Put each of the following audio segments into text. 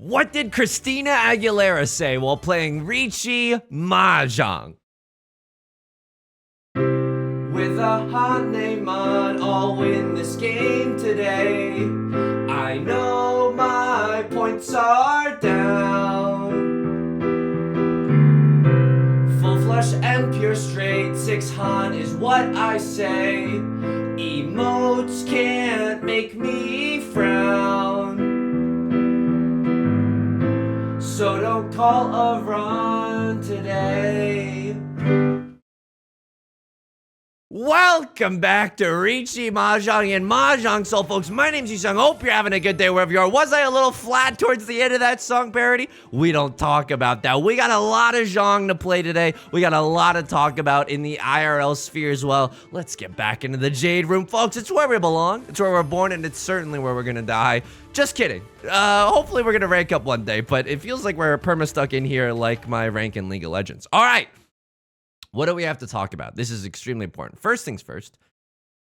What did Christina Aguilera say while playing Riichi Mahjong? With a hot name on, I'll win this game today. I know my points are down. Full flush and pure straight, 6 Han is what I say. Emotes can't make me frown. So don't call a run today. Welcome back to Riichi Mahjong and Mahjong Soul, folks. My name's Yusong. Hope you're having a good day wherever you are. Was I a little flat towards the end of that song parody? We don't talk about that. We got a lot of Zhong to play today. We got a lot to talk about in the IRL sphere as well. Let's get back into the Jade Room, folks. It's where we belong. It's where we're born, and it's certainly where we're gonna die. Just kidding. Hopefully we're gonna rank up one day, but it feels like we're perma-stuck in here like my rank in League of Legends. All right. What do we have to talk about? This is extremely important. First things first,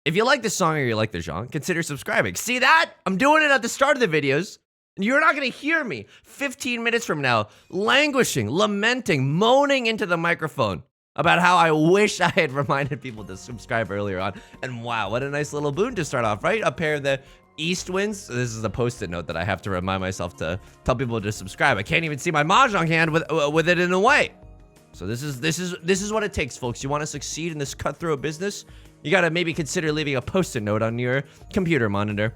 if you like this song or you like the genre, consider subscribing. See that? I'm doing it at the start of the videos. And you're not going to hear me 15 minutes from now languishing, lamenting, moaning into the microphone about how I wish I had reminded people to subscribe earlier on. And wow, what a nice little boon to start off, right? Up here, the east winds. So this is a post-it note that I have to remind myself to tell people to subscribe. I can't even see my Mahjong hand with it in the way. So this is what it takes, folks. You want to succeed in this cutthroat business? You got to maybe consider leaving a post-it note on your computer monitor.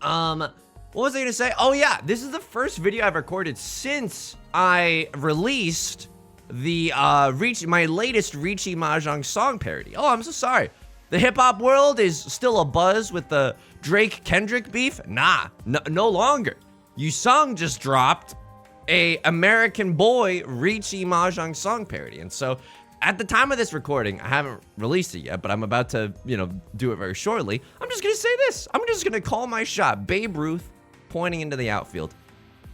What was I going to say? Oh yeah, this is the first video I've recorded since I released the my latest Riichi Mahjong song parody. Oh, I'm so sorry. The hip-hop world is still abuzz with the Drake-Kendrick beef? Nah, no longer. Yusong just dropped a American Boy Riichi Mahjong song parody. And so at the time of this recording, I haven't released it yet, but I'm about to, do it very shortly. I'm just gonna say this. I'm just gonna call my shot. Babe Ruth pointing into the outfield.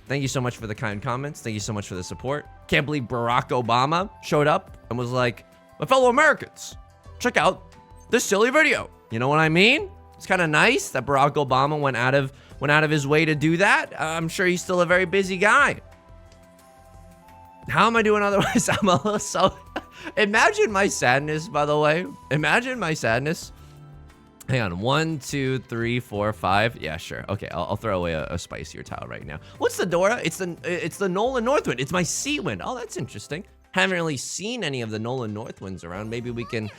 Thank you so much for the kind comments. Thank you so much for the support. Can't believe Barack Obama showed up and was like, my fellow Americans, check out this silly video. You know what I mean? It's kind of nice that Barack Obama went out of his way to do that. I'm sure he's still a very busy guy. How am I doing otherwise? I'm a little so... Imagine my sadness, by the way. Imagine my sadness. Hang on. 1, 2, 3, 4, 5. Yeah, sure. Okay, I'll throw away a spicier towel right now. What's the Dora? It's the Nolan Northwind. It's my sea wind. Oh, that's interesting. Haven't really seen any of the Nolan Northwinds around. Maybe we can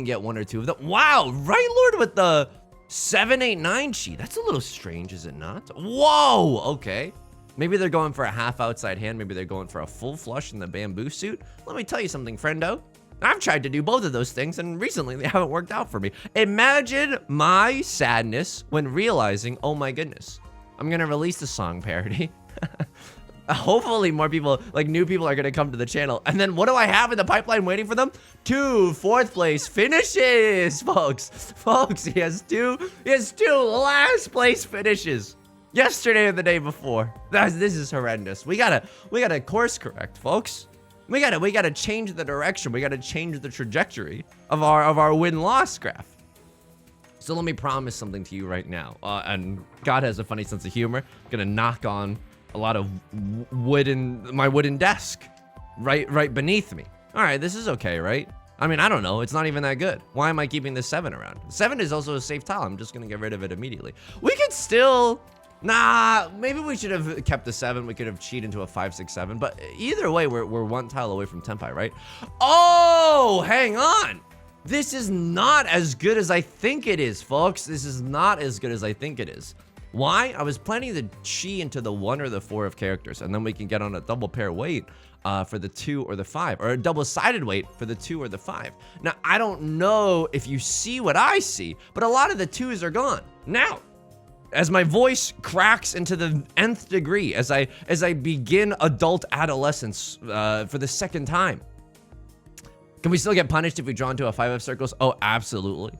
get 1 or 2 of them. Wow, right, Lord, with the 789 chi. That's a little strange, is it not? Whoa. Okay. Maybe they're going for a half outside hand. Maybe they're going for a full flush in the bamboo suit. Let me tell you something, friendo. I've tried to do both of those things, and recently they haven't worked out for me. Imagine my sadness when realizing, oh my goodness, I'm gonna release the song parody. Hopefully more people, like new people, are gonna come to the channel. And then what do I have in the pipeline waiting for them? 2 4th place finishes, folks. Folks, he has two last place finishes. Yesterday or the day before. This is horrendous. We gotta course correct, folks. We gotta change the direction. We gotta change the trajectory of our win-loss graph. So let me promise something to you right now. And God has a funny sense of humor. I'm gonna knock on a lot of my wooden desk right beneath me. All right, this is okay, right? I mean, I don't know. It's not even that good. Why am I keeping the 7 around? 7 is also a safe tile. I'm just gonna get rid of it immediately. We could still... Nah, maybe we should have kept the 7. We could have cheated into a 5, 6, 7. But either way, we're 1 tile away from Tenpai, right? Oh, hang on. This is not as good as I think it is, folks. This is not as good as I think it is. Why? I was planning to chi into the 1 or the 4 of characters, and then we can get on a double pair weight for the 2 or the 5, or a double-sided weight for the 2 or the 5. Now, I don't know if you see what I see, but a lot of the 2s are gone. Now, as my voice cracks into the nth degree, as I begin adult adolescence for the 2nd time, can we still get punished if we draw into a 5 of circles? Oh, absolutely.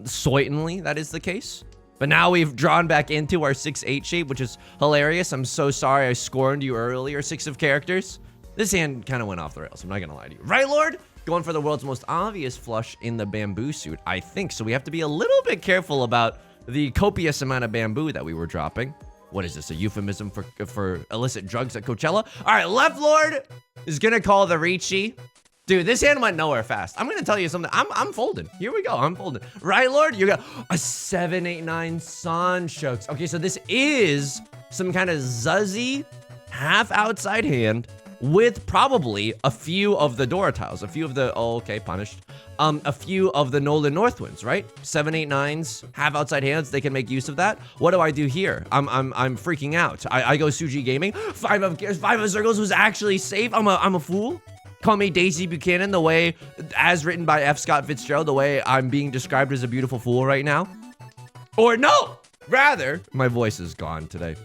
Certainly, that is the case. But now we've drawn back into our 6-8 shape, which is hilarious. I'm so sorry I scorned you earlier, 6 of characters. This hand kind of went off the rails, I'm not gonna lie to you. Right, Lord? Going for the world's most obvious flush in the bamboo suit, I think. So we have to be a little bit careful about the copious amount of bamboo that we were dropping. What is this, a euphemism for illicit drugs at Coachella? All right, left lord is gonna call the Riichi. Dude, this hand went nowhere fast. I'm gonna tell you something. I'm folding. Here we go. I'm folding. Right, Lord? You got a 7, 8, 9 Sanshokes. Okay, so this is some kind of zuzzy half outside hand with probably a few of the Dora tiles, a few of the, oh, okay, punished. A few of the Nolan Northwinds, right? 7, 8, 9s, half outside hands. They can make use of that. What do I do here? I'm freaking out. I go Suji Gaming. 5 of circles was actually safe. I'm a fool. Call me Daisy Buchanan, the way, as written by F. Scott Fitzgerald, the way I'm being described as a beautiful fool right now. Or no, rather, my voice is gone today.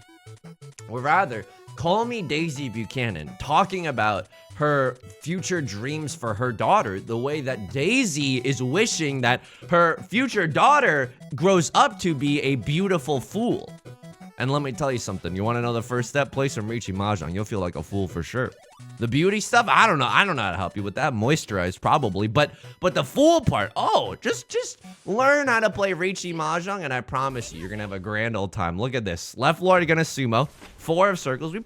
Or rather, call me Daisy Buchanan, talking about her future dreams for her daughter, the way that Daisy is wishing that her future daughter grows up to be a beautiful fool. And let me tell you something. You want to know the first step? Play some Riichi Mahjong. You'll feel like a fool for sure. The beauty stuff, I don't know how to help you with that. Moisturize probably, but the fool part, oh, just learn how to play Riichi Mahjong, and I promise you, you're gonna have a grand old time. Look at this. Left lord gonna sumo. 4 of circles. We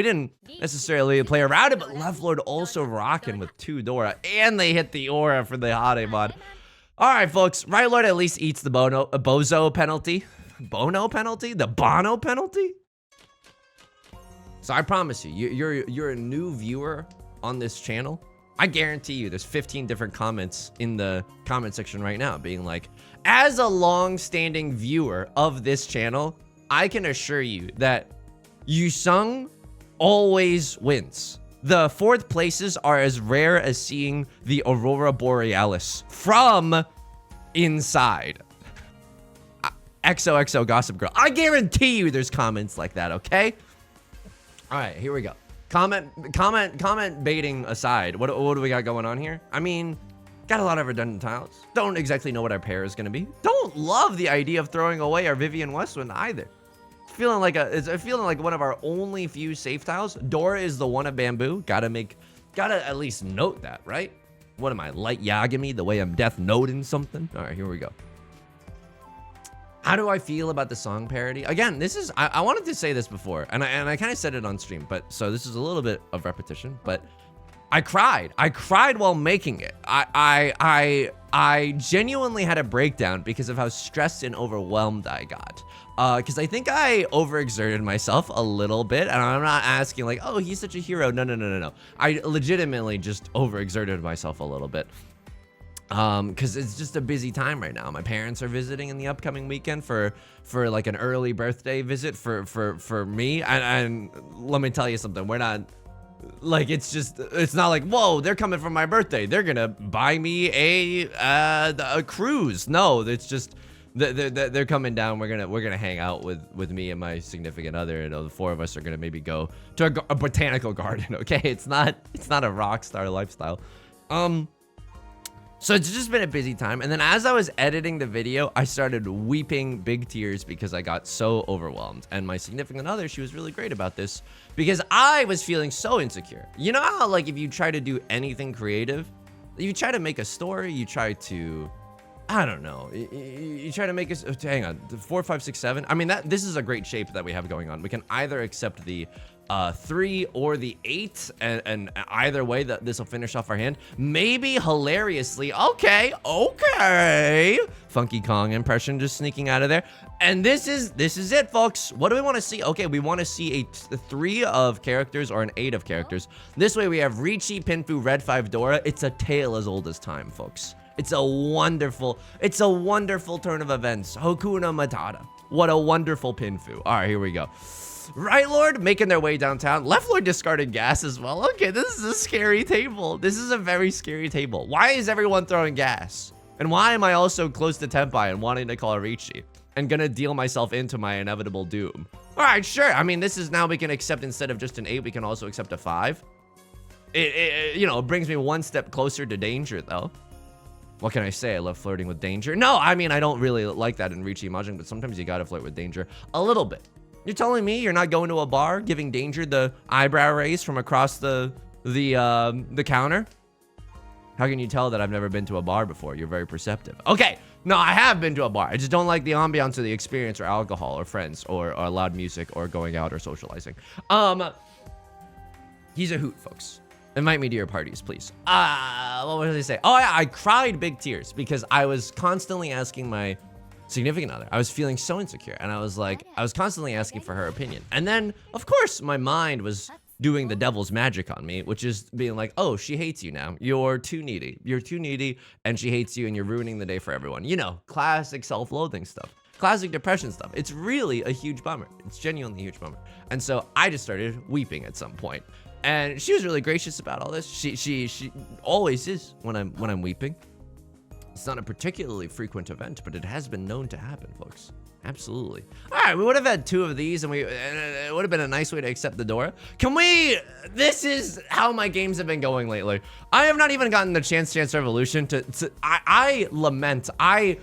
didn't necessarily play around it, but left lord also rocking with 2 Dora, and they hit the aura for the Hade mod. All right, folks. Right lord at least eats the bozo penalty. Bono penalty? The Bono penalty? So I promise you, you're a new viewer on this channel. I guarantee you there's 15 different comments in the comment section right now being like, as a long-standing viewer of this channel, I can assure you that Yusong always wins. The 4th places are as rare as seeing the Aurora Borealis from inside. XOXO Gossip Girl. I guarantee you there's comments like that, okay? All right, here we go. Comment baiting aside, what do we got going on here? I mean, got a lot of redundant tiles. Don't exactly know what our pair is gonna be. Don't love the idea of throwing away our Vivian Westwind either. It's feeling like one of our only few safe tiles. Dora is the one of bamboo. Gotta at least note that, right? What am I, light Yagami, the way I'm death noting something? All right, here we go. How do I feel about the song parody? Again, this is, I wanted to say this before, and I kind of said it on stream, but so this is a little bit of repetition, but I cried while making it. I genuinely had a breakdown because of how stressed and overwhelmed I got. Because I think I overexerted myself a little bit, and I'm not asking like, oh, he's such a hero. No. I legitimately just overexerted myself a little bit. Because it's just a busy time right now. My parents are visiting in the upcoming weekend for like an early birthday visit for me. And let me tell you something. We're not like, it's not like, whoa, they're coming for my birthday. They're gonna buy me a cruise. No, it's just they're coming down. We're gonna hang out with me and my significant other. You know, the 4 of us are gonna maybe go to a botanical garden. Okay, it's not a rock star lifestyle. So it's just been a busy time. And then as I was editing the video, I started weeping big tears because I got so overwhelmed. And my significant other, she was really great about this because I was feeling so insecure. You know how like if you try to do anything creative, you try to make a story, you try to, I don't know, you try to make us, hang on, 4, 5, 6, 7. I mean, this is a great shape that we have going on. We can either accept the 3 or the 8, and either way that this will finish off our hand. Maybe hilariously, okay, Funky Kong impression just sneaking out of there. And this is it, folks. What do we want to see? Okay, we want to see a 3 of characters or an 8 of characters. This way we have Riichi, Pinfu, Red 5 Dora. It's a tale as old as time, folks. It's a wonderful turn of events. Hakuna Matata. What a wonderful Pinfu. All right, here we go. Right lord making their way downtown. Left lord discarded gas as well. Okay, this is a scary table. This is a very scary table. Why is everyone throwing gas? And why am I also close to Tenpai and wanting to call Riichi and gonna deal myself into my inevitable doom? All right, sure. I mean, this is now we can accept instead of just an 8, we can also accept a 5. It brings me one step closer to danger though. What can I say? I love flirting with danger. No, I mean, I don't really like that in Riichi Mahjong, but sometimes you gotta flirt with danger a little bit. You're telling me you're not going to a bar, giving danger the eyebrow raise from across the counter? How can you tell that I've never been to a bar before? You're very perceptive. Okay, No, I have been to a bar. I just don't like the ambiance or the experience or alcohol or friends or loud music or going out or socializing. He's a hoot, folks. Invite me to your parties, please. What was I say? Oh yeah, I cried big tears because I was constantly asking my significant other. I was feeling so insecure, and I was constantly asking for her opinion. And then, of course, my mind was doing the devil's magic on me, which is being like, oh, she hates you now. You're too needy. You're too needy, and she hates you, and you're ruining the day for everyone. You know, classic self-loathing stuff. Classic depression stuff. It's really a huge bummer. It's genuinely a huge bummer. And so I just started weeping at some point. And she was really gracious about all this. She always is when I'm weeping. It's not a particularly frequent event, but it has been known to happen, folks. Absolutely. All right, we would have had 2 of these, and it would have been a nice way to accept the door. Can we? This is how my games have been going lately. I have not even gotten the Chance Revolution to. I lament. I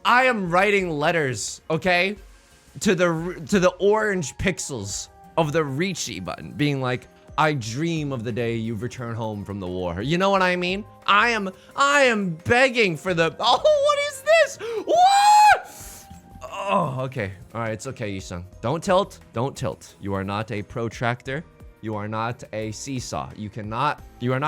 am writing letters, okay, to the orange pixels of the Riichi button, being like, I dream of the day you return home from the war. You know what I mean? I am begging for the. Oh, what is this? What? Oh, okay. All right, it's okay, Yusong. Don't tilt. Don't tilt. You are not a protractor. You are not a seesaw. You are not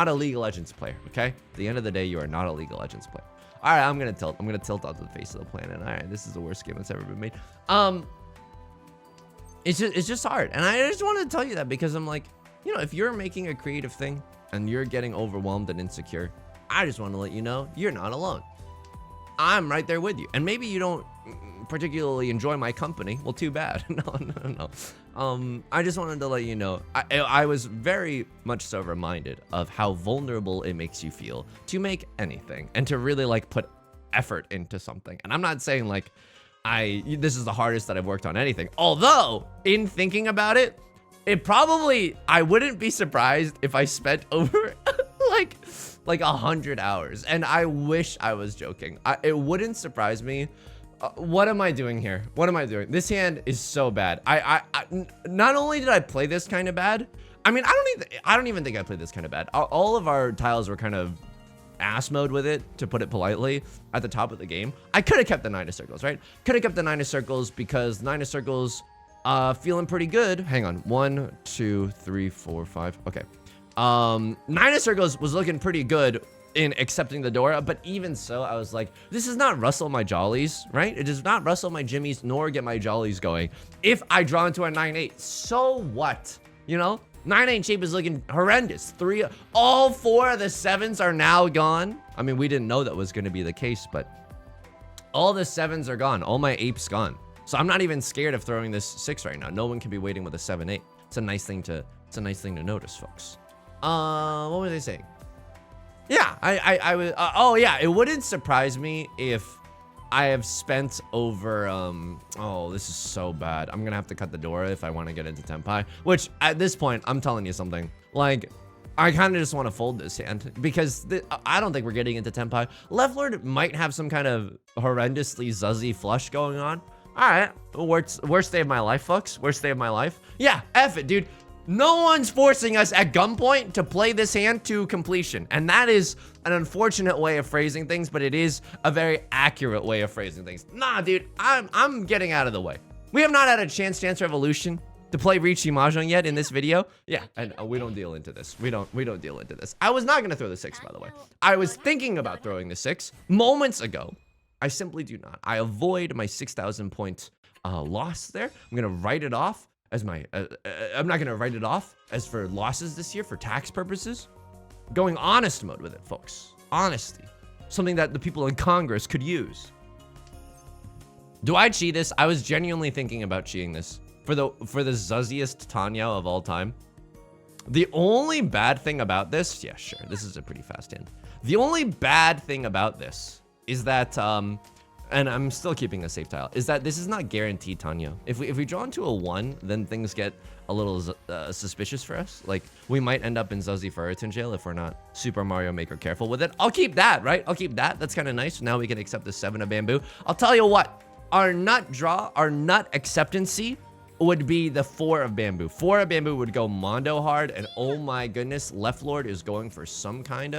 a League of Legends player, okay? At the end of the day, you are not a League of Legends player. All right, I'm gonna tilt. I'm gonna tilt onto the face of the planet. All right, this is the worst game that's ever been made. It's just hard. And I just wanted to tell you that because I'm like, you know, if you're making a creative thing and you're getting overwhelmed and insecure, I just want to let you know you're not alone. I'm right there with you. And maybe you don't particularly enjoy my company. Well, too bad. No. I just wanted to let you know, I was very much so reminded of how vulnerable it makes you feel to make anything and to really like put effort into something. And I'm not saying like this is the hardest that I've worked on anything. Although in thinking about it, I wouldn't be surprised if I spent over like 100 hours. And I wish I was joking. It wouldn't surprise me. What am I doing here? What am I doing? This hand is so bad. Not only did I play this kind of bad, I mean, I don't even think I played this kind of bad. All of our tiles were kind of ass mode with it, to put it politely, at the top of the game. I could have kept the 9 of circles, right? Could have kept the 9 of circles because 9 of circles, feeling pretty good. Hang on. 1, 2, 3, 4, 5. Okay. 9 of circles was looking pretty good in accepting the door, but even so, I was like, this does not rustle my jollies, right? It does not rustle my jimmies nor get my jollies going. If I draw into a 9-8, so what? You know? 9-8 shape is looking horrendous. All 4 of the 7s are now gone. I mean, we didn't know that was going to be the case, but all the 7s are gone. All my 8s gone. So I'm not even scared of throwing this 6 right now. No one can be waiting with a 7-8. It's a nice thing to notice, folks. What were they saying? Yeah, I was. Oh yeah, it wouldn't surprise me if I have spent over. Oh, this is so bad. I'm gonna have to cut the door if I want to get into Tenpai. Which at this point, I'm telling you something. Like, I kind of just want to fold this hand because I don't think we're getting into Tenpai. Left Lord might have some kind of horrendously zuzzy flush going on. All right, worst day of my life, folks. Worst day of my life. Yeah, F it, dude. No one's forcing us at gunpoint to play this hand to completion. And that is an unfortunate way of phrasing things, but it is a very accurate way of phrasing things. Nah, dude, I'm getting out of the way. We have not had a Chance Revolution to play Riichi Mahjong yet in this video. Yeah, and we don't deal into this. We don't deal into this. I was not gonna throw the 6, by the way. I was thinking about throwing the 6 moments ago. I simply do not. I avoid my 6,000 point loss there. I'm gonna write it off as my, I'm not gonna write it off as for losses this year for tax purposes. Going honest mode with it, folks. Honesty. Something that the people in Congress could use. Do I cheat this? I was genuinely thinking about cheating this for the zuzziest Tanya of all time. The only bad thing about this, yeah, sure, this is a pretty fast hand. The only bad thing about this is that, and I'm still keeping a safe tile, is that this is not guaranteed Tanya. If we draw into a 1, then things get a little suspicious for us. Like, we might end up in Zuzzy Ferritin jail if we're not Super Mario Maker careful with it. I'll keep that, right? I'll keep that. That's kind of nice. Now we can accept the 7 of bamboo. I'll tell you what, our nut acceptancy would be the 4 of bamboo. 4 of bamboo would go mondo hard, and oh my goodness, Left Lord is going for some kind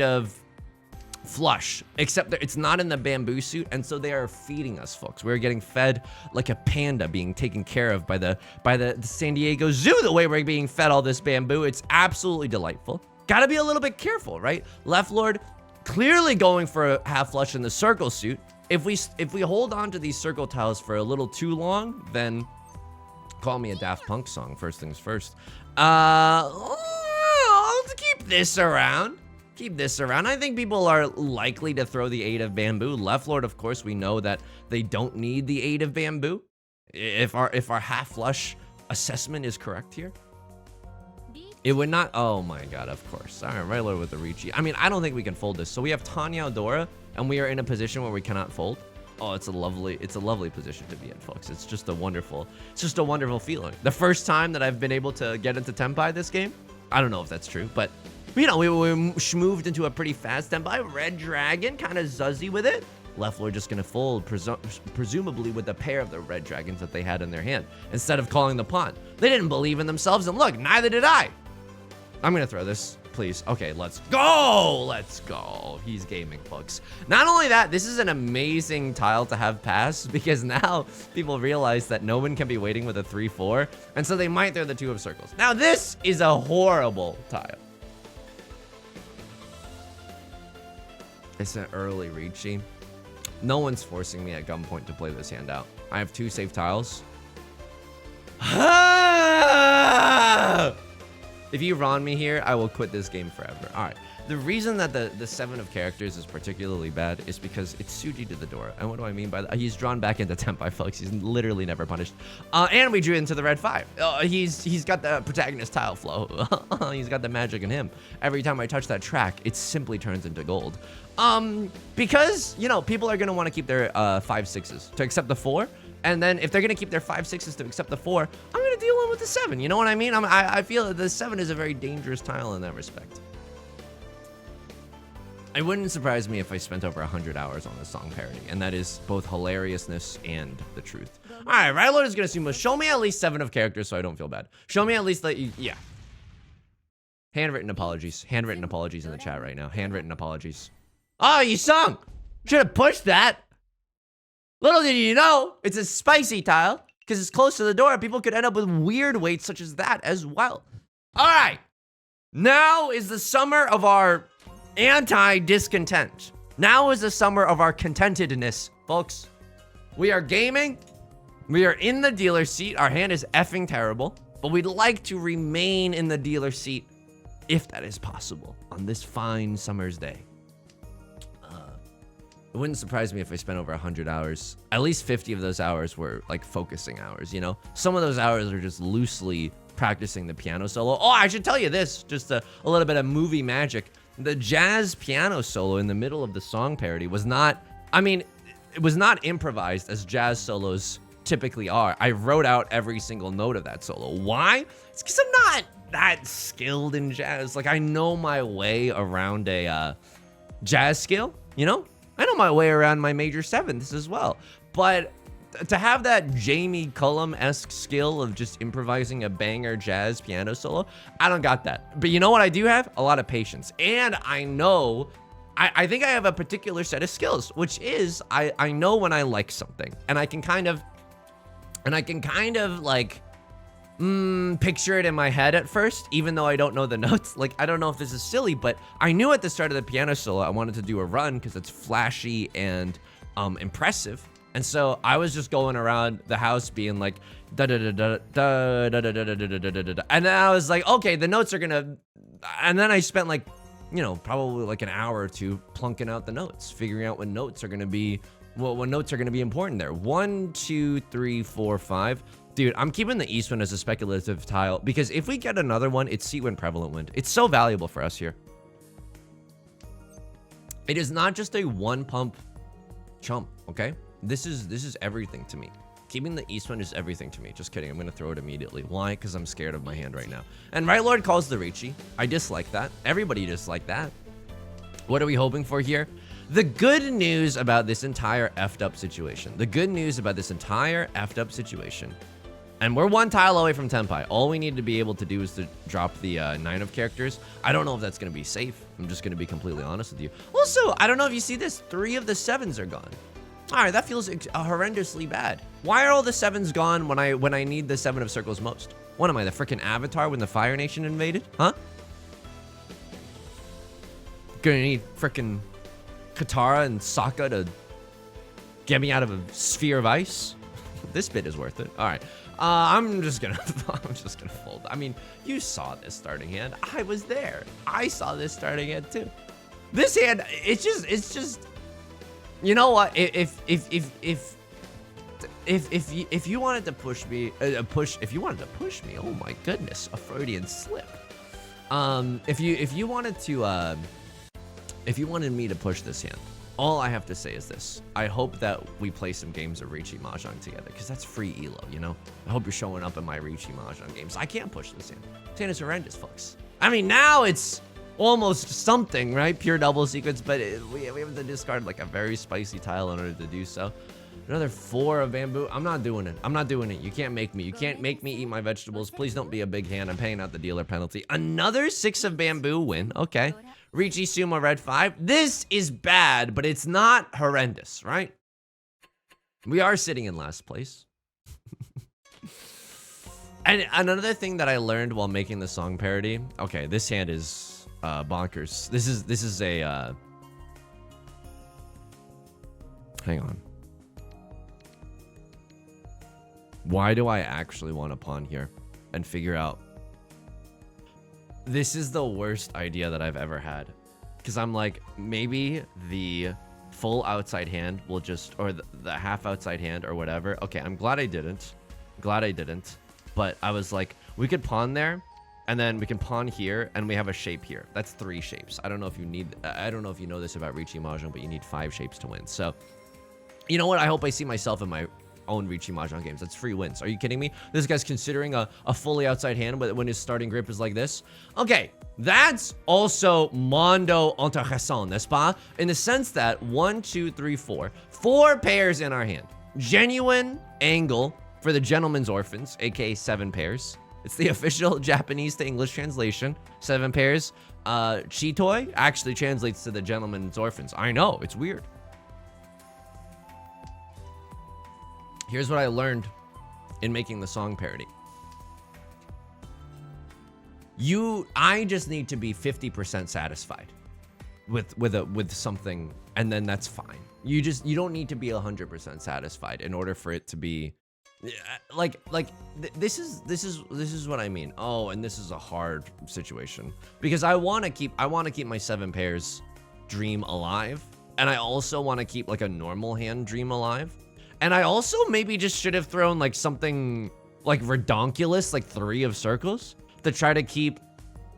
of, flush, except that it's not in the bamboo suit, and so they are feeding us, folks. We're getting fed like a panda being taken care of by the San Diego Zoo. The way we're being fed all this bamboo, it's absolutely delightful. Gotta be a little bit careful, right? Left Lord clearly going for a half flush in the circle suit. If we hold on to these circle tiles for a little too long, then call me a Daft Punk song. First things first. I'll keep this around. Keep this around. I think people are likely to throw the 8 of bamboo. Left Lord, of course, we know that they don't need the 8 of bamboo. If our half flush assessment is correct here, it would not. Oh my god, of course. All right, right Lord with the Riichi. I mean, I don't think we can fold this. So we have Tanya Dora, and we are in a position where we cannot fold. Oh, it's a lovely position to be in, folks. It's just a wonderful feeling. The first time that I've been able to get into Tenpai this game, I don't know if that's true, but you know, we moved into a pretty fast Tenpai. Red Dragon, kind of zuzzy with it. Left Lord just gonna fold, presumably with a pair of the red dragons that they had in their hand, instead of calling the pawn. They didn't believe in themselves, and look, neither did I. I'm gonna throw this, please. Okay, let's go. Let's go. He's gaming, folks. Not only that, this is an amazing tile to have pass, because now people realize that no one can be waiting with a 3-4, and so they might throw the 2 of circles. Now, this is a horrible tile. It's an early Riichi. No one's forcing me at gunpoint to play this hand out. I have 2 safe tiles. If you Ron me here, I will quit this game forever. All right. The reason that the 7 of characters is particularly bad is because it's Suji to the door. And what do I mean by that? He's drawn back into Tenpai, folks. He's literally never punished. And we drew into the red 5. He's got the protagonist tile flow. He's got the magic in him. Every time I touch that track, it simply turns into gold. Because, you know, people are going to want to keep their 5-6s to accept the 4. And then if they're going to keep their 5-6s to accept the 4, I'm going to deal in with the 7. You know what I mean? I feel that the 7 is a very dangerous tile in that respect. It wouldn't surprise me if I spent over 100 hours on this song parody, and that is both hilariousness and the truth. All right, Rylord is going to assume, show me at least 7 of characters so I don't feel bad. Show me at least, like, yeah. Handwritten apologies. Handwritten apologies in the chat right now. Handwritten apologies. Oh, you sung! Should have pushed that. Little did you know, it's a spicy tile, because it's close to the door. People could end up with weird weights such as that as well. All right. Now is the summer of our anti-discontent. Now is the summer of our contentedness, folks. We are gaming. We are in the dealer seat. Our hand is effing terrible, but we'd like to remain in the dealer seat if that is possible on this fine summer's day. It wouldn't surprise me if I spent over 100 hours. At least 50 of those hours were like focusing hours, you know? Some of those hours are just loosely practicing the piano solo. Oh, I should tell you this, just a little bit of movie magic. The jazz piano solo in the middle of the song parody was not, I mean, it was not improvised as jazz solos typically are. I wrote out every single note of that solo. Why? It's because I'm not that skilled in jazz. Like, I know my way around a jazz scale, you know? I know my way around my major sevenths as well. But to have that Jamie Cullum-esque skill of just improvising a banger jazz piano solo, I don't got that. But you know what I do have? A lot of patience. And I know, I think I have a particular set of skills, which is I know when I like something. And I can kind of like, picture it in my head at first, even though I don't know the notes. Like, I don't know if this is silly, but I knew at the start of the piano solo I wanted to do a run because it's flashy and impressive. And so I was just going around the house being like da da da da da da da da da da da da, and then I was like, okay, the notes are gonna, and then I spent like, you know, probably like an hour or two plunking out the notes, figuring out what notes are gonna be, what notes are gonna be important there. 1, 2, 3, 4, 5. Dude, I'm keeping the east wind as a speculative tile because if we get another one, it's sea wind, prevalent wind. It's so valuable for us here. It is not just a one pump chump, okay? This is everything to me. Keeping the east wind is everything to me. Just kidding, I'm gonna throw it immediately. Why? Because I'm scared of my hand right now. And Right Lord calls the Riichi. I dislike that. Everybody disliked that. What are we hoping for here? The good news about this entire effed up situation. The good news about this entire effed up situation. And we're one tile away from Tenpai. All we need to be able to do is to drop the 9 of characters. I don't know if that's going to be safe. I'm just going to be completely honest with you. Also, I don't know if you see this. 3 of the 7s are gone. All right, that feels horrendously bad. Why are all the 7s gone when I need the 7 of circles most? What am I, the freaking Avatar when the Fire Nation invaded? Huh? Gonna need freaking Katara and Sokka to get me out of a sphere of ice? This bit is worth it. All right. I'm just gonna fold. I mean, you saw this starting hand. I was there. I saw this starting hand too. This hand, it's just. You know what? If you wanted to push me, if you wanted to push me, oh my goodness, a Freudian slip. If you wanted me to push this hand, all I have to say is this. I hope that we play some games of Riichi Mahjong together, because that's free elo, you know? I hope you're showing up in my Riichi Mahjong games. I can't push this hand. This hand is horrendous, folks. I mean, now it's almost something, right? Pure double sequence, but we have to discard like a very spicy tile in order to do so. Another 4 of bamboo. I'm not doing it. I'm not doing it. You can't make me. You can't make me eat my vegetables. Please don't be a big hand. I'm paying out the dealer penalty. Another 6 of bamboo win. Okay. Riichi Sumo red 5. This is bad, but it's not horrendous, right? We are sitting in last place. And another thing that I learned while making the song parody. Okay, this hand is bonkers. This is a hang on. Why do I actually want to pawn here and figure out? This is the worst idea that I've ever had. Because I'm like, maybe the full outside hand will just, or the half outside hand or whatever. Okay, I'm glad I didn't. Glad I didn't. But I was like, we could pawn there, and then we can pawn here, and we have a shape here. That's 3 shapes. I don't know if you know this about Riichi Mahjong, but you need 5 shapes to win. So, you know what? I hope I see myself in my own Riichi Mahjong games. That's 3 wins. Are you kidding me? This guy's considering a fully outside hand when his starting grip is like this. Okay, that's also mondo intéressant, n'est-ce pas? In the sense that 1, 2, 3, 4 pairs in our hand. Genuine angle for the Gentleman's Orphans, aka 7 pairs. It's the official Japanese to English translation. 7 pairs. Chitoi actually translates to the Gentleman's Orphans. I know, it's weird. Here's what I learned in making the song parody. I just need to be 50% satisfied with something, and then that's fine. You don't need to be 100% satisfied in order for it to be this is what I mean. Oh, and this is a hard situation because I want to keep my 7 pairs dream alive, and I also want to keep like a normal hand dream alive. And I also maybe just should have thrown like something like redonkulous, like 3 of circles, to try to keep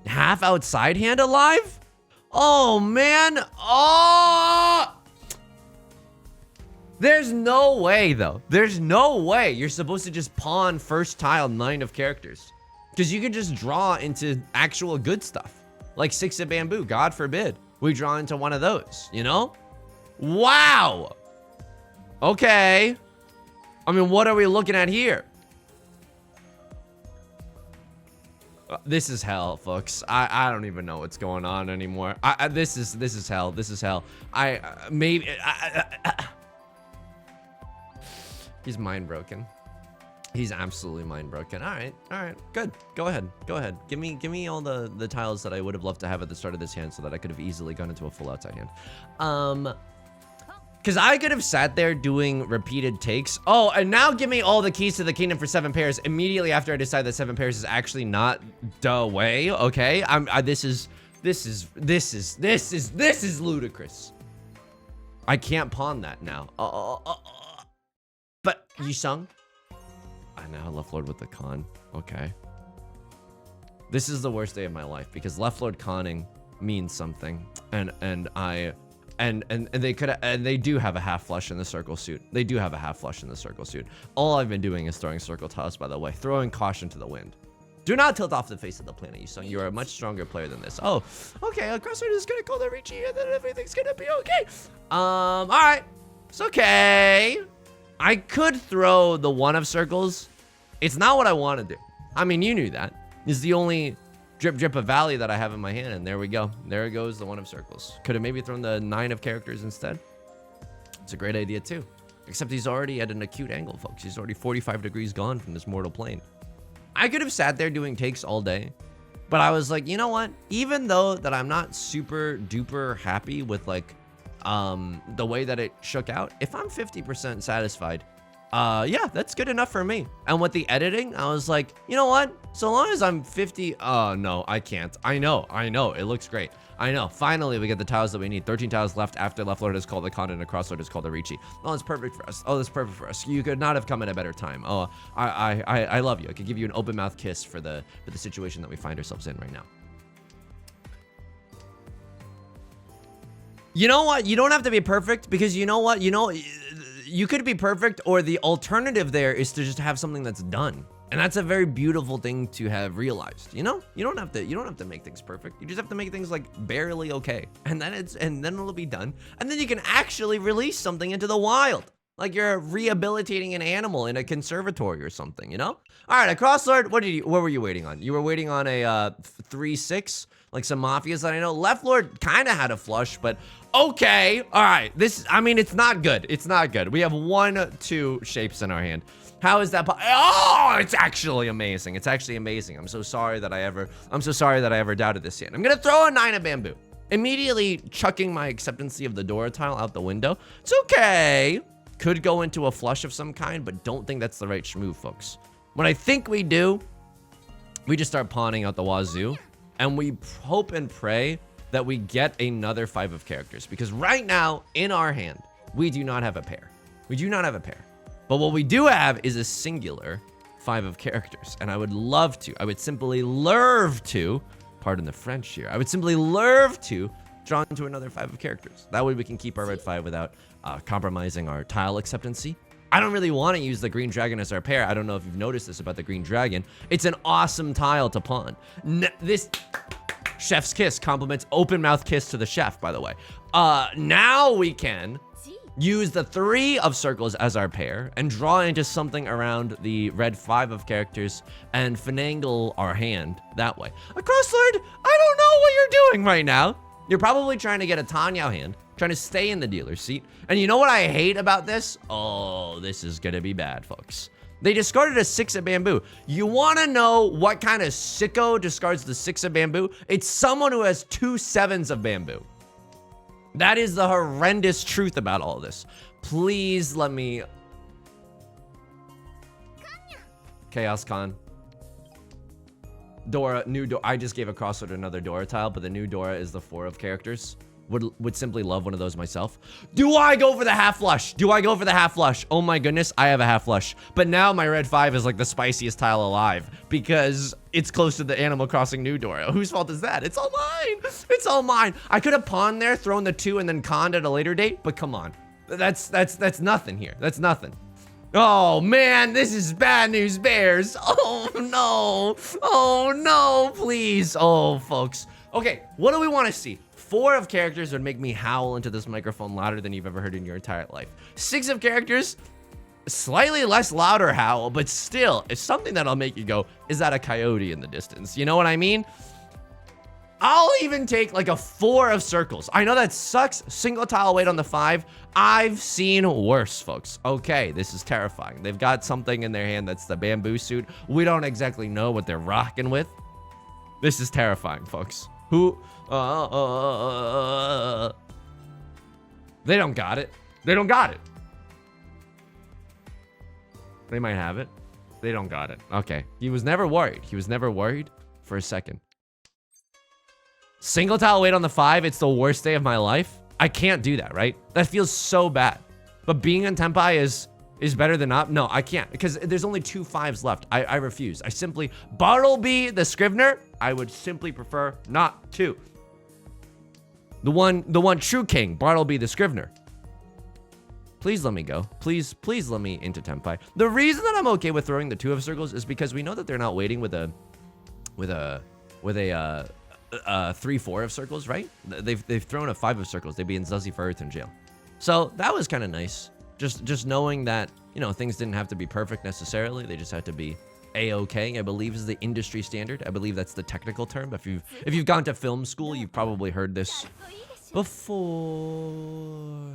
half outside hand alive. Oh man. Oh, there's no way though. There's no way you're supposed to just pawn first tile 9 of characters, because you could just draw into actual good stuff like 6 of bamboo. God forbid we draw into one of those, you know? Wow. Okay. I mean, what are we looking at here? This is hell, folks. I don't even know what's going on anymore. This is hell. This is hell. He's mind broken. He's absolutely mind broken. All right, good. Go ahead. Give me all the tiles that I would have loved to have at the start of this hand, so that I could have easily gone into a full outside hand. Because I could have sat there doing repeated takes. Oh, and now give me all the keys to the kingdom for 7 pairs immediately after I decide that 7 pairs is actually not the way. Okay, this is ludicrous. I can't pawn that now. But Yusong, I now left lord with the con. Okay, this is the worst day of my life because left lord conning means something, and they do have a half flush in the circle suit. They do have a half flush in the circle suit. All I've been doing is throwing circle tiles, by the way. Throwing caution to the wind. Do not tilt off the face of the planet, Yusong. You are a much stronger player than this. Oh, okay. Aggressor is gonna call the Riichi, and then everything's gonna be okay. All right. It's okay. I could throw the 1 of circles It's not what I want to do. I mean, you knew that. This is the only drip drip of Valley that I have in my hand, and there we go. There goes the 1 of circles. Could have maybe thrown the 9 of characters instead. It's a great idea too. Except he's already at an acute angle, folks. He's already 45 degrees gone from this mortal plane. I could have sat there doing takes all day, but I was like, you know what? Even though that I'm not super duper happy with like the way that it shook out, if I'm 50% satisfied, yeah, that's good enough for me. And with the editing, I was like, you know what? So long as I'm 50, oh no, I can't. I know, it looks great. I know, finally we get the tiles that we need. 13 tiles left after left lord is called the Khan and a cross lord is called the Riichi. Oh, it's perfect for us. Oh, that's perfect for us. You could not have come at a better time. Oh, I love you. I could give you an open mouth kiss for the situation that we find ourselves in right now. You know what? You don't have to be perfect because you know what? You could be perfect, or the alternative there is to just have something that's done. And that's a very beautiful thing to have realized. You know, you don't have to make things perfect. You just have to make things like barely okay. And then it'll be done. And then you can actually release something into the wild. Like you're rehabilitating an animal in a conservatory or something, you know? All right, a crosslord, what were you waiting on? You were waiting on a 3-6, like some mafias that I know. Left lord kind of had a flush, but okay. All right, it's not good. It's not good. We have 1-2 shapes in our hand. How is that? Oh, it's actually amazing. It's actually amazing. I'm so sorry that I ever doubted this yet. I'm gonna throw a 9 of bamboo. Immediately chucking my acceptancy of the Dora tile out the window. It's okay. Could go into a flush of some kind, but don't think that's the right move, folks. What I think we do, we just start pawning out the wazoo, and we hope and pray that we get another 5 of characters, because right now in our hand, we do not have a pair. We do not have a pair. But what we do have is a singular 5 of characters, and I would simply love to, pardon the French here, I would simply love to draw into another 5 of characters. That way we can keep our red 5 without compromising our tile acceptancy. I don't really want to use the green dragon as our pair. I don't know if you've noticed this about the green dragon. It's an awesome tile to pawn. This chef's kiss compliments open mouth kiss to the chef, by the way. Now we can use the 3 of circles as our pair and draw into something around the red 5 of characters and finagle our hand that way. A crosslord, I don't know what you're doing right now. You're probably trying to get a Tanyao hand, trying to stay in the dealer's seat. And you know what I hate about this? Oh, this is gonna be bad, folks. They discarded a 6 of bamboo. You wanna know what kind of sicko discards the 6 of bamboo? It's someone who has 2 7s of bamboo. That is the horrendous truth about all this. Please let me... Chaos Khan. Dora, new Dora. I just gave a crossword another Dora tile, but the new Dora is the 4 of characters. Would simply love one of those myself. Do I go for the half flush? Do I go for the half flush? Oh my goodness, I have a half flush. But now my red 5 is like the spiciest tile alive because it's close to the Animal Crossing new Dora. Whose fault is that? It's all mine. It's all mine. I could have pawned there, thrown the 2, and then conned at a later date, but come on. That's nothing here. That's nothing. Oh man, this is bad news bears. Oh no. Oh no, please. Oh, folks. Okay, what do we want to see? 4 of characters would make me howl into this microphone louder than you've ever heard in your entire life. 6 of characters, slightly less louder howl, but still, it's something that'll make you go, is that a coyote in the distance? You know what I mean? I'll even take like a 4 of circles. I know that sucks. Single tile weight on the 5. I've seen worse, folks. Okay, this is terrifying. They've got something in their hand that's the bamboo suit. We don't exactly know what they're rocking with. This is terrifying, folks. Who? They don't got it. They don't got it. They might have it. They don't got it. Okay. He was never worried. He was never worried for a second. Single tile weight on the 5. It's the worst day of my life. I can't do that, right? That feels so bad. But being in Tenpai is better than not. No, I can't because there's only 2 5s left. I refuse. I simply Bartleby the Scrivener. I would simply prefer not to. The one true king, Bartleby the Scrivener. Please let me go. Please let me into Tenpai. The reason that I'm okay with throwing the 2 of circles is because we know that they're not waiting with a 3-4 of circles, right? They've thrown a 5 of circles. They'd be in Zuzzy for Earth in jail. So that was kind of nice. Just knowing that, you know, things didn't have to be perfect necessarily. They just had to be A-OK, I believe is the industry standard. I believe that's the technical term. If you've gone to film school, you've probably heard this before.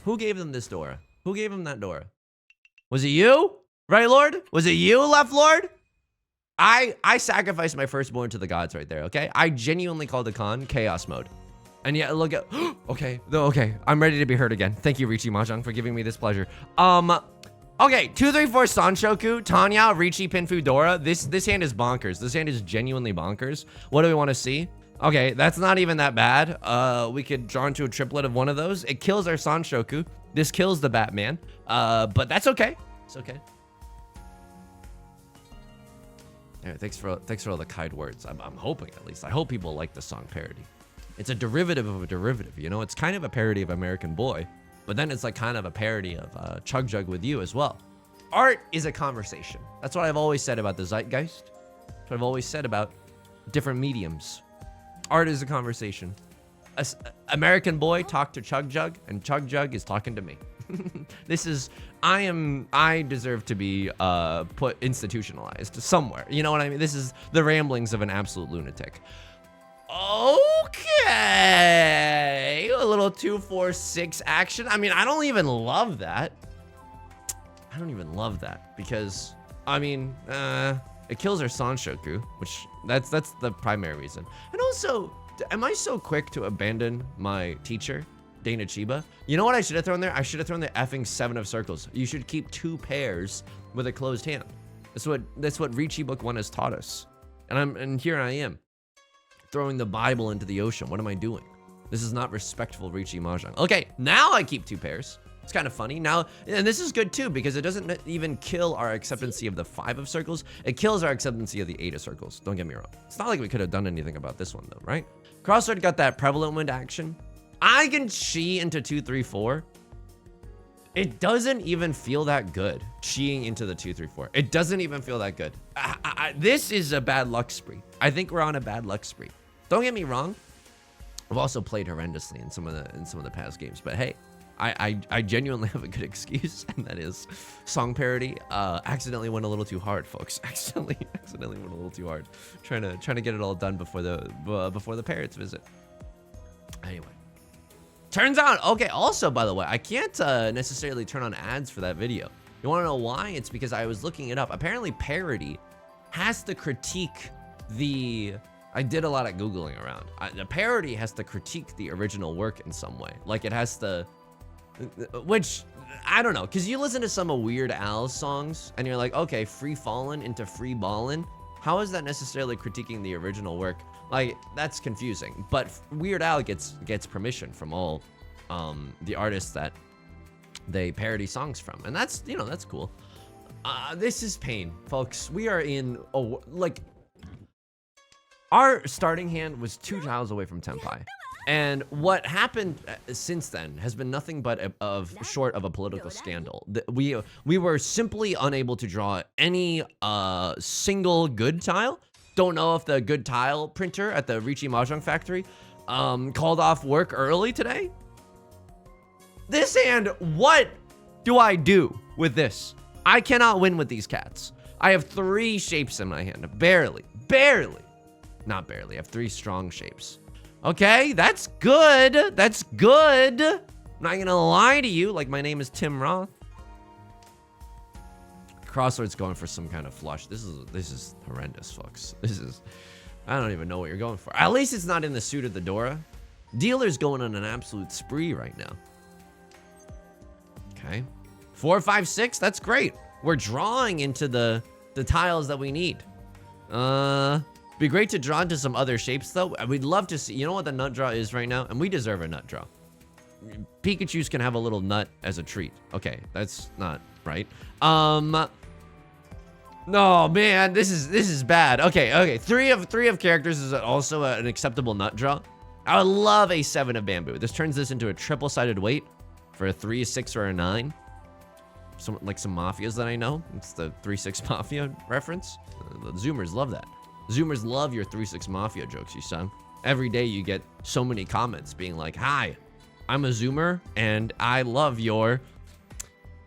Who gave them this Dora? Who gave him that Dora? Was it you? Right, Lord? Was it you, Left Lord? I sacrificed my firstborn to the gods right there, okay? I genuinely called the con chaos mode. And yeah, look at, okay, I'm ready to be heard again. Thank you, Riichi Mahjong, for giving me this pleasure. Okay, 2, 3, 4 Sanshoku, Tanya, Riichi, Pinfu, Dora. This hand is bonkers. This hand is genuinely bonkers. What do we want to see? Okay, that's not even that bad. We could draw into a triplet of one of those. It kills our Sanshoku. This kills the Batman. But that's okay. It's okay. Yeah, thanks for all the kind words. I'm hoping, at least. I hope people like the song parody. It's a derivative of a derivative, you know? It's kind of a parody of American Boy, but then it's like kind of a parody of Chug Jug with You as well. Art is a conversation. That's what I've always said about the zeitgeist. That's what I've always said about different mediums. Art is a conversation. American Boy talked to Chug Jug, and Chug Jug is talking to me. I deserve to be put institutionalized somewhere. You know what I mean? This is the ramblings of an absolute lunatic. Okay, a little 2-4-6 action. I mean, I don't even love that. I don't even love that because, I mean, it kills our Sanshoku, which that's the primary reason. And also, am I so quick to abandon my teacher, Dana Chiba? You know what I should have thrown there? I should have thrown the effing 7 of circles. You should keep 2 pairs with a closed hand. That's what Riichi Book 1 has taught us. And here I am, throwing the Bible into the ocean. What am I doing? This is not respectful Riichi Mahjong. Okay, now I keep 2 pairs. It's kind of funny. Now, and this is good too, because it doesn't even kill our acceptancy of the 5 of circles. It kills our acceptancy of the 8 of circles. Don't get me wrong. It's not like we could have done anything about this one though, right? Crossroad got that prevalent wind action. I can chi into 2, 3, 4. It doesn't even feel that good. Chiing into the 2, 3, 4. It doesn't even feel that good. This is a bad luck spree. I think we're on a bad luck spree. Don't get me wrong. I've also played horrendously in some of the past games, but hey, I genuinely have a good excuse, and that is song parody. Accidentally went a little too hard, folks. Accidentally went a little too hard. Trying to get it all done before the parents visit. Anyway, turns out, okay. Also, by the way, I can't necessarily turn on ads for that video. You want to know why? It's because I was looking it up. Apparently, parody has to critique the. I did a lot of Googling around. The parody has to critique the original work in some way. Like it has to, which, I don't know. Cause you listen to some of Weird Al's songs and you're like, okay, free fallin' into free ballin'. How is that necessarily critiquing the original work? Like, that's confusing. But Weird Al gets permission from all the artists that they parody songs from. And that's, you know, that's cool. This is pain, folks. We are in, like, our starting hand was 2 tiles away from Tenpai. And what happened since then has been nothing but short of a political scandal. We were simply unable to draw any single good tile. Don't know if the good tile printer at the Riichi Mahjong factory called off work early today. This hand, what do I do with this? I cannot win with these cats. I have 3 shapes in my hand, barely. Not barely, I have 3 strong shapes. Okay, that's good. That's good. I'm not gonna lie to you, like my name is Tim Roth. Crossroads going for some kind of flush. This is horrendous, folks. I don't even know what you're going for. At least it's not in the suit of the Dora. Dealer's going on an absolute spree right now. Okay, 4, 5, 6, that's great. We're drawing into the tiles that we need. Be great to draw into some other shapes though. We'd love to see, you know what the nut draw is right now? And we deserve a nut draw. Pikachus can have a little nut as a treat. Okay, that's not right. No, man, this is bad. Okay. 3 of characters is also an acceptable nut draw. I would love a 7 of bamboo. This turns this into a triple-sided weight for a 3, 6, or a 9. Like some mafias that I know. It's the 3-6 mafia reference. The Zoomers love that. Zoomers love your 3-6 mafia jokes, you son. Every day you get so many comments being like, hi, I'm a Zoomer and I love your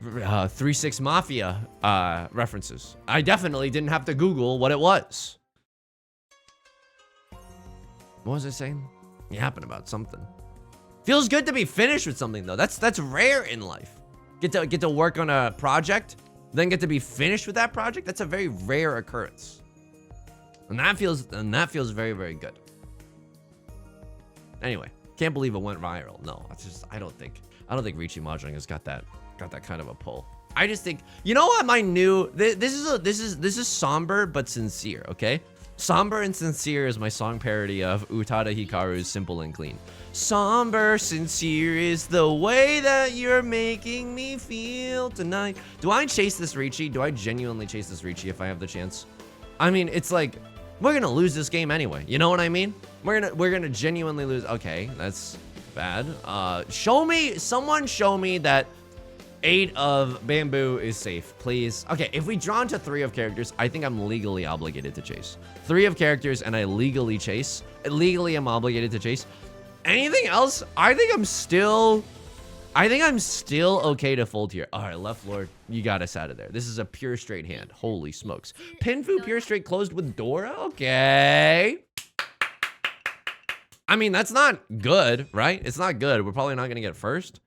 3-6 Mafia references. I definitely didn't have to Google what it was. What was I saying? Yapping about something. Feels good to be finished with something though. That's rare in life. Get to work on a project, then get to be finished with that project. That's a very rare occurrence. And that feels very, very good. Anyway, can't believe it went viral. No, I don't think Riichi Mahjong has got that kind of a pull. I just think, you know what, my new this is somber but sincere, okay? Somber and Sincere is my song parody of Utada Hikaru's Simple and Clean. Somber, sincere is the way that you're making me feel tonight. Do I chase this Riichi? Do I genuinely chase this Riichi if I have the chance? I mean, it's like, we're gonna lose this game anyway. You know what I mean? We're gonna genuinely lose. Okay, that's bad. Someone show me that 8 of Bamboo is safe, please. Okay, if we draw into 3 of characters, I think I'm legally obligated to chase. 3 of characters and I legally chase. Legally am obligated to chase. Anything else? I think I'm still okay to fold here. All right, left lord, you got us out of there. This is a pure straight hand. Holy smokes. Pinfu pure straight closed with Dora? Okay. I mean, that's not good, right? It's not good. We're probably not gonna get first.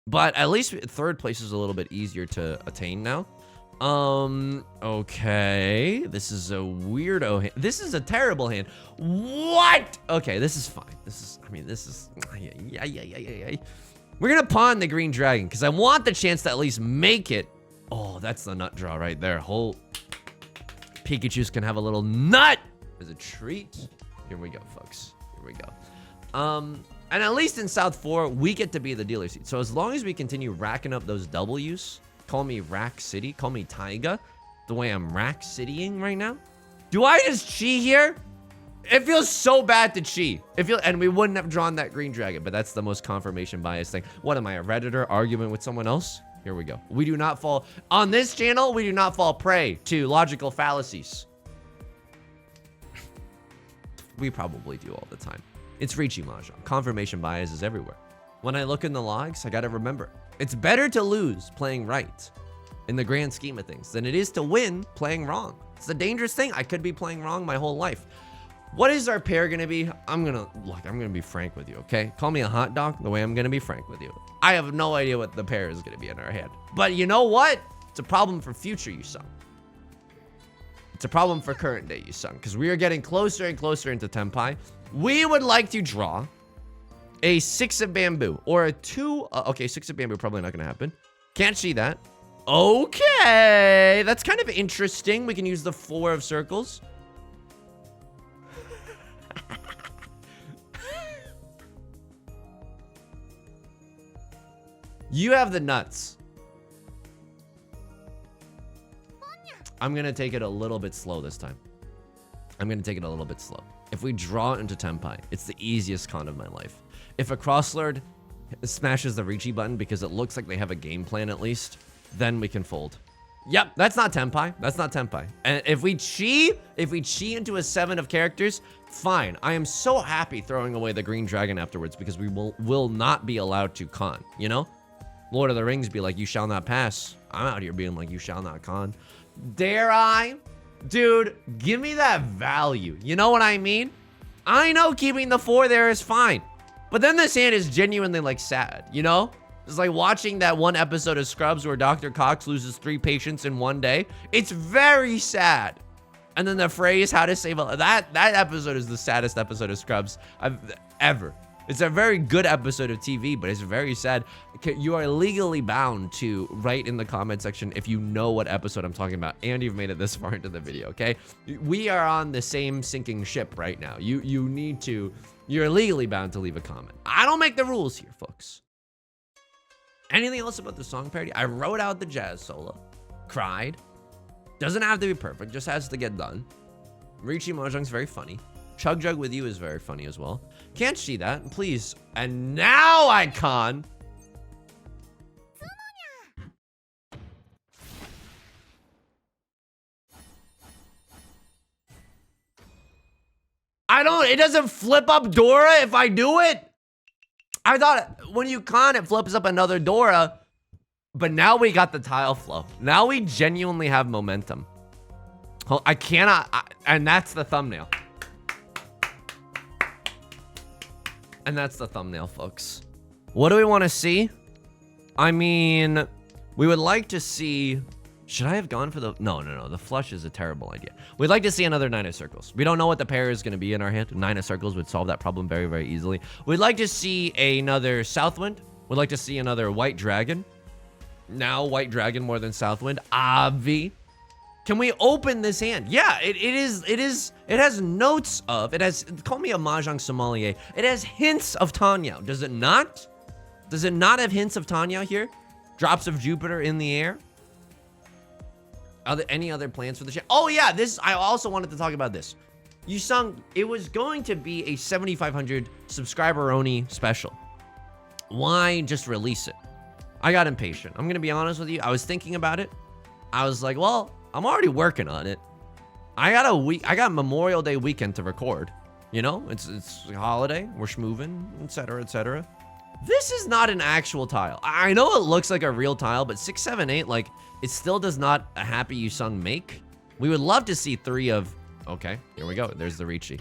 But at least 3rd place is a little bit easier to attain now. Okay. This is a weirdo hand. This is a terrible hand. What? Okay, this is fine. Yeah. We're gonna pawn the green dragon because I want the chance to at least make it. Oh, that's the nut draw right there. Whole Pikachu's can have a little nut as a treat. Here we go, folks. Here we go. And at least in South 4, we get to be the dealer seat. So as long as we continue racking up those W's, call me Rack City, call me Taiga, the way I'm Rack Citying right now. Do I just chi here? It feels so bad to chi. And we wouldn't have drawn that green dragon, but that's the most confirmation bias thing. What am I, a Redditor arguing with someone else? Here we go. We do not fall, on this channel, we do not fall prey to logical fallacies. We probably do all the time. It's Riichi Mahjong. Confirmation bias is everywhere. When I look in the logs, I gotta remember, it's better to lose playing right in the grand scheme of things than it is to win playing wrong. It's a dangerous thing. I could be playing wrong my whole life. What is our pair gonna be? I'm gonna be frank with you, okay? Call me a hot dog the way I'm gonna be frank with you. I have no idea what the pair is gonna be in our hand. But you know what? It's a problem for future Yusong. It's a problem for current day Yusong, because we are getting closer and closer into Tenpai. We would like to draw a 6 of Bamboo or a 2. Okay, 6 of Bamboo probably not going to happen. Can't see that. Okay, that's kind of interesting. We can use the 4 of circles. You have the nuts. I'm going to take it a little bit slow this time. If we draw into Tenpai, it's the easiest con of my life. If a crosslord smashes the Riichi button because it looks like they have a game plan at least, then we can fold. Yep, that's not Tenpai. And if we chi into a 7 of characters, fine. I am so happy throwing away the green dragon afterwards because we will not be allowed to con, you know? Lord of the Rings be like, you shall not pass. I'm out here being like, you shall not con. Dare I? Dude, give me that value. You know what I mean? I know keeping the 4 there is fine. But then this hand is genuinely like sad, you know? It's like watching that one episode of Scrubs where Dr. Cox loses 3 patients in one day. It's very sad. And then the phrase, how to save a... That episode is the saddest episode of Scrubs I've ever. It's a very good episode of TV, but it's very sad. You are legally bound to write in the comment section if you know what episode I'm talking about and you've made it this far into the video, okay? We are on the same sinking ship right now. You're legally bound to leave a comment. I don't make the rules here, folks. Anything else about the song parody? I wrote out the jazz solo, cried. Doesn't have to be perfect, just has to get done. Riichi Mahjong's very funny. Chug Jug with You is very funny as well. Can't see that, please. And now Icon. It doesn't flip up Dora if I do it. I thought when you con, it flips up another Dora. But now we got the tile flow. Now we genuinely have momentum. I cannot, and that's the thumbnail. And that's the thumbnail, folks. What do we want to see? I mean, we would like to see... Should I have gone for the... No. The flush is a terrible idea. We'd like to see another 9 of circles. We don't know what the pair is going to be in our hand. 9 of circles would solve that problem very, very easily. We'd like to see another Southwind. We'd like to see another White Dragon. Now, White Dragon more than Southwind. Obvi. Can we open this hand? Yeah, it has notes of... It has... Call me a Mahjong sommelier. It has hints of Tenhou. Does it not? Does it not have hints of Tenhou here? Drops of Jupiter in the air? Are there any other plans for the show? Oh yeah, I also wanted to talk about this. Yusong, it was going to be a 7,500 subscriber-only special. Why just release it? I got impatient. I'm gonna be honest with you. I was thinking about it. I was like, well, I'm already working on it. I got Memorial Day weekend to record. You know, it's a holiday. We're schmoovin', etc., etc. This is not an actual tile. I know it looks like a real tile, but 6, 7, 8, like, it still does not a happy Yusong make. We would love to see 3 of... Okay, here we go. There's the Riichi.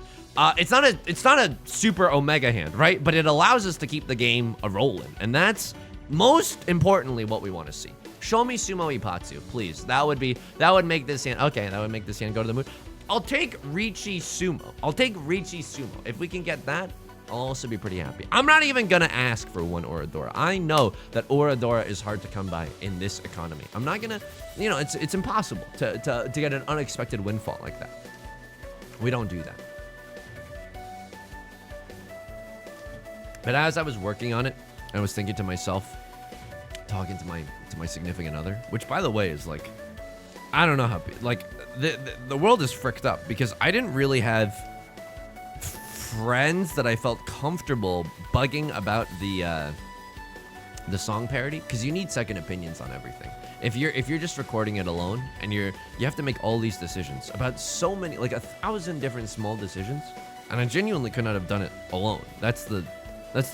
It's not a super Omega hand, right? But it allows us to keep the game a-rolling. And that's most importantly what we want to see. Show me Sumo Ipatsu, please. That would make this hand... Okay, that would make this hand go to the moon. I'll take Riichi Sumo. I'll take Riichi Sumo. If we can get that, I'll also be pretty happy. I'm not even gonna ask for 1 Oradora. I know that Oradora is hard to come by in this economy. I'm not gonna, you know, it's impossible to get an unexpected windfall like that. We don't do that. But as I was working on it, I was thinking to myself, talking to my significant other, which by the way is like, I don't know how, like the world is fricked up because I didn't really have friends that I felt comfortable bugging about the song parody, because you need second opinions on everything. If you're just recording it alone and you have to make all these decisions about so many, like 1,000 different small decisions, and I genuinely could not have done it alone. That's the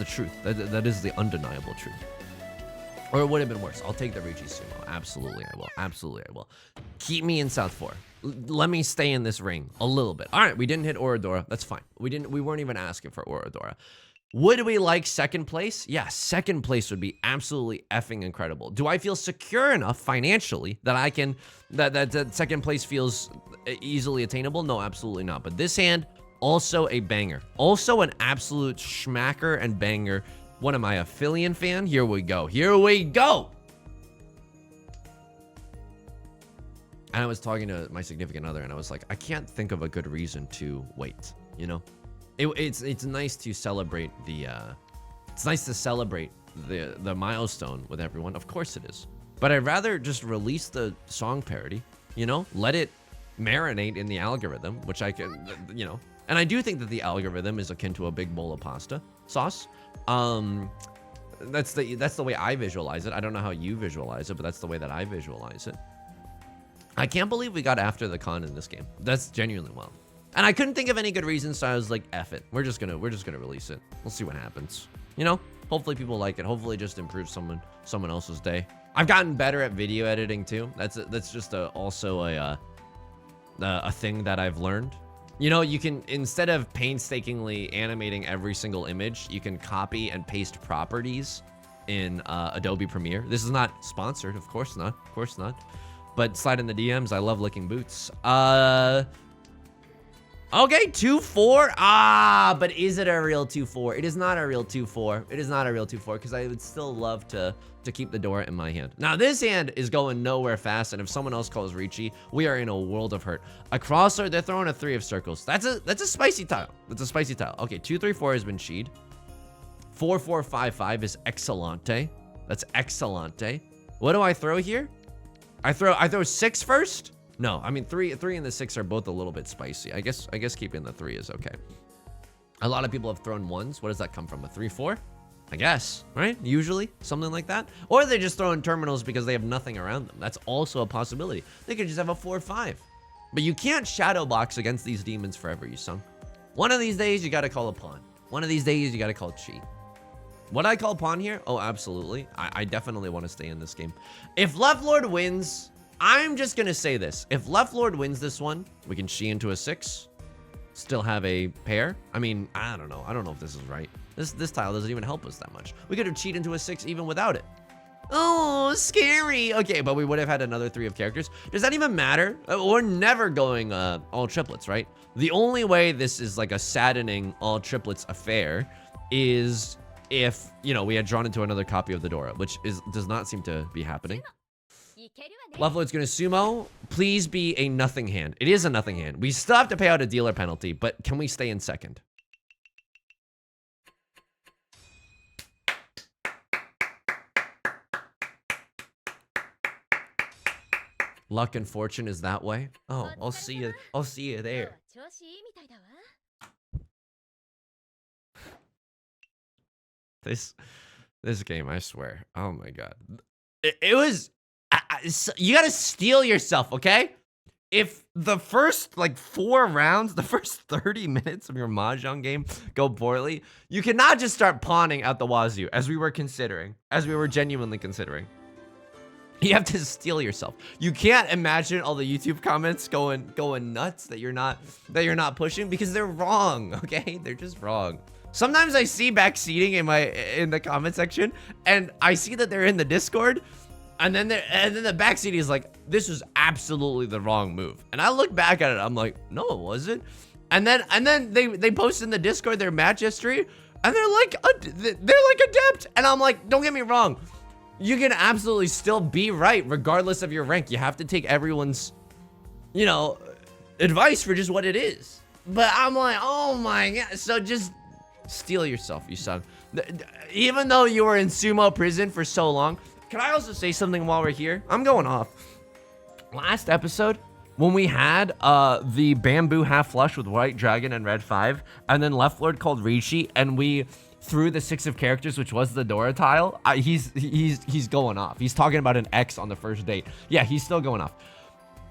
truth. That is the undeniable truth. Or it would have been worse. I'll take the Riichi Sumo. Absolutely, I will. Absolutely, I will. Keep me in South 4. Let me stay in this ring a little bit. All right, we didn't hit Oradora. That's fine. We weren't even asking for Oradora. Would we like second place? Yeah, second place would be absolutely effing incredible. Do I feel secure enough financially that I can, that second place feels easily attainable? No, absolutely not. But this hand, also a banger. Also an absolute schmacker and banger. What am I, a Phillian fan? Here we go. Here we go. And I was talking to my significant other and I was like, I can't think of a good reason to wait, you know? It's nice to celebrate the milestone with everyone. Of course it is. But I'd rather just release the song parody, you know? Let it marinate in the algorithm, which I can, you know. And I do think that the algorithm is akin to a big bowl of pasta sauce. That's the way I visualize it. I don't know how you visualize it, but that's the way that I visualize it. I can't believe we got after the con in this game. That's genuinely wild. And I couldn't think of any good reasons, so I was like, F it. We're just gonna release it. We'll see what happens. You know? Hopefully people like it. Hopefully it just improves someone else's day. I've gotten better at video editing too. That's just also a thing that I've learned. You know, you can, instead of painstakingly animating every single image, you can copy and paste properties in Adobe Premiere. This is not sponsored, of course not. Of course not. But slide in the DMs. I love licking boots. Okay, 2-4. But is it a real 2-4? It is not a real 2-4. It is not a real 2-4 because I would still love to keep the door in my hand. Now, this hand is going nowhere fast, and if someone else calls Riichi, we are in a world of hurt. A crosser, they're throwing a 3 of circles. That's a spicy tile. That's a spicy tile. Okay, 2-3-4 has been cheed. 4-4-5-5 is excellente. That's excellente. What do I throw here? I throw 6 first? No, I mean 3 and the 6 are both a little bit spicy. I guess keeping the 3 is okay. A lot of people have thrown 1s. What does that come from? A 3-4? I guess, right? Usually, something like that. Or they're just throwing terminals because they have nothing around them. That's also a possibility. They could just have a 4-5. But you can't shadow box against these demons forever, Yusong. One of these days, you gotta call a pawn. One of these days, you gotta call chi. What I call pawn here? Oh, absolutely. I definitely want to stay in this game. If left lord wins, I'm just going to say this. If left lord wins this one, we can chi into a 6. Still have a pair. I mean, I don't know. I don't know if this is right. This tile doesn't even help us that much. We could have cheated into a 6 even without it. Oh, scary. Okay, but we would have had another 3 of characters. Does that even matter? We're never going all triplets, right? The only way this is like a saddening all triplets affair is if, you know, we had drawn into another copy of the Dora, which does not seem to be happening. Left lord's gonna sumo. Please be a nothing hand. It is a nothing hand. We still have to pay out a dealer penalty, but can we stay in second? Luck and fortune is that way. Oh, I'll see you. I'll see you there. This game, I swear. Oh my god. It was. You gotta steel yourself, okay? If the first like 4 rounds, the first 30 minutes of your Mahjong game go poorly, you cannot just start pawning out the wazoo, as we were considering, as we were genuinely considering. You have to steel yourself. You can't imagine all the YouTube comments going nuts that you're not pushing, because they're wrong, okay? They're just wrong. Sometimes I see backseating in the comment section, and I see that they're in the Discord, and then the backseating is like, this is absolutely the wrong move. And I look back at it, I'm like, no, it wasn't. And then they post in the Discord their match history, and they're like adept. And I'm like, don't get me wrong. You can absolutely still be right regardless of your rank. You have to take everyone's, you know, advice for just what it is. But I'm like, oh my god. So just steel yourself, you son. Even though you were in sumo prison for so long, can I also say something while we're here? I'm going off. Last episode, when we had the bamboo half flush with white dragon and red 5, and then left lord called Riichi, and we through the 6 of characters, which was the Dora tile, he's going off. He's talking about an X on the first date. Yeah, he's still going off.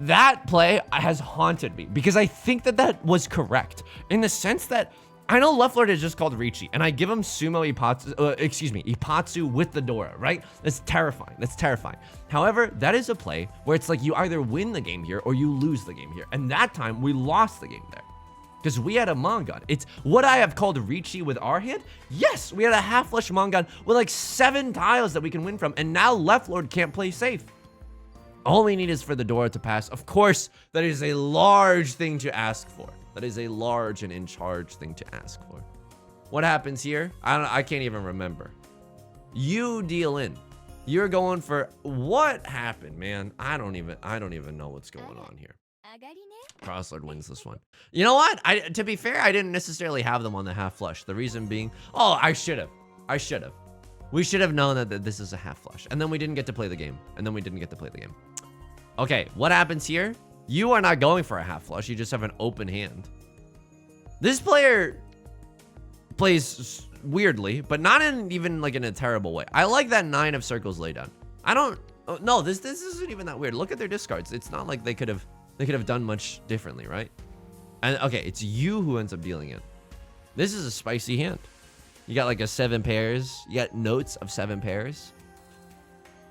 That play has haunted me because I think that was correct in the sense that I know left lord is just called Riichi, and I give him sumo Ipatsu with the Dora, right? That's terrifying. That's terrifying. However, that is a play where it's like you either win the game here or you lose the game here. And that time we lost the game there, because we had a Mongon. It's what I have called Riichi with our hand. Yes, we had a half flush Mongon with like 7 tiles that we can win from, and now left lord can't play safe. All we need is for the Dora to pass. Of course, that is a large thing to ask for. That is a large and in charge thing to ask for. What happens here? I can't even remember. You deal in. You're going for what happened, man? I don't even know what's going on here. Crosslord wins this one. You know what? To be fair, I didn't necessarily have them on the half flush. The reason being, oh, I should have. We should have known that this is a half flush. And then we didn't get to play the game. Okay, what happens here? You are not going for a half flush. You just have an open hand. This player plays weirdly, but not even like in a terrible way. I like that 9 of circles laydown. No, this isn't even that weird. Look at their discards. It's not like they could have done much differently, right? And okay, it's you who ends up dealing it. This is a spicy hand. You got like a 7 pairs. You got notes of 7 pairs.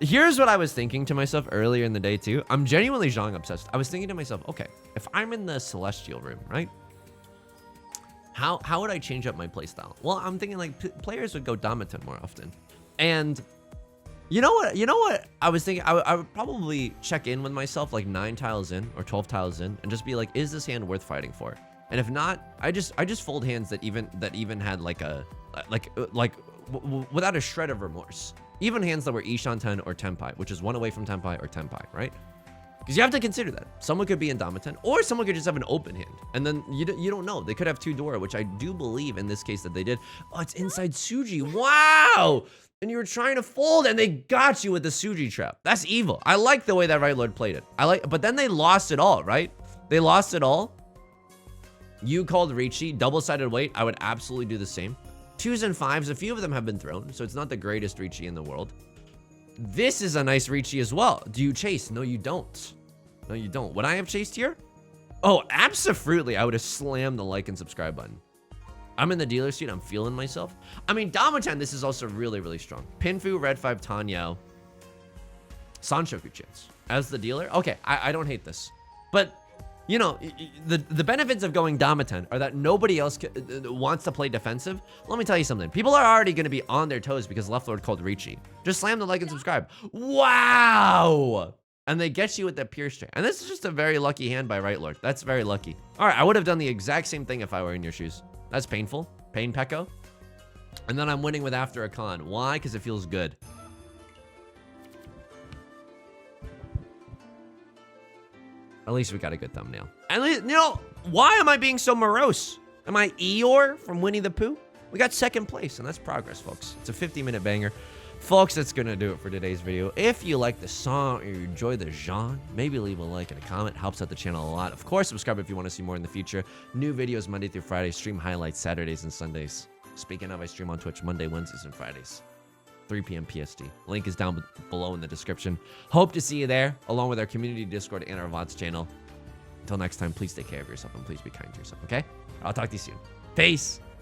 Here's what I was thinking to myself earlier in the day too. I'm genuinely Zhang obsessed. I was thinking to myself, okay, if I'm in the celestial room, right? How would I change up my playstyle? Well, I'm thinking like players would go Damaton more often. And you know what I was thinking? I would probably check in with myself like 9 tiles in or 12 tiles in and just be like, is this hand worth fighting for? And if not, I just fold hands that even had like without a shred of remorse. Even hands that were Ishan 10 or Tenpai, which is 1 away from Tenpai or Tenpai, right? Because you have to consider that. Someone could be in Damaten, or someone could just have an open hand. And then you don't know. They could have 2 Dora, which I do believe in this case that they did. Oh, it's inside Suji. Wow! And you were trying to fold, and they got you with the Suji trap. That's evil. I like the way that Right Lord played it. But then they lost it all, right? They lost it all. You called Riichi, double-sided weight. I would absolutely do the same. 2s and 5s, a few of them have been thrown, so it's not the greatest Riichi in the world. This is a nice Riichi as well. Do you chase? No, you don't. No, you don't. Would I have chased here? Oh, absolutely. I would have slammed the like and subscribe button. I'm in the dealer seat. I'm feeling myself. I mean, Damaten, this is also really, really strong. Pinfu, Red 5, Tanyao, Sanshoku chance as the dealer. Okay, I don't hate this. But, you know, the benefits of going Damaten are that nobody else wants to play defensive. Let me tell you something. People are already going to be on their toes because Left Lord called Riichi. Just slam the like and subscribe. Wow! And they get you with the Pierce Tray. And this is just a very lucky hand by Right Lord. That's very lucky. All right, I would have done the exact same thing if I were in your shoes. That's painful. Pain Pekko. And then I'm winning with After a Con. Why? Because it feels good. At least we got a good thumbnail. At least, you know, why am I being so morose? Am I Eeyore from Winnie the Pooh? We got second place, and that's progress, folks. It's a 50-minute banger. Folks, that's going to do it for today's video. If you like the song or you enjoy the genre, maybe leave a like and a comment. Helps out the channel a lot. Of course, subscribe if you want to see more in the future. New videos Monday through Friday. Stream highlights Saturdays and Sundays. Speaking of, I stream on Twitch Monday, Wednesdays, and Fridays. 3 p.m. PST. Link is down below in the description. Hope to see you there, along with our community Discord and our VODs channel. Until next time, please take care of yourself and please be kind to yourself, okay? I'll talk to you soon. Peace.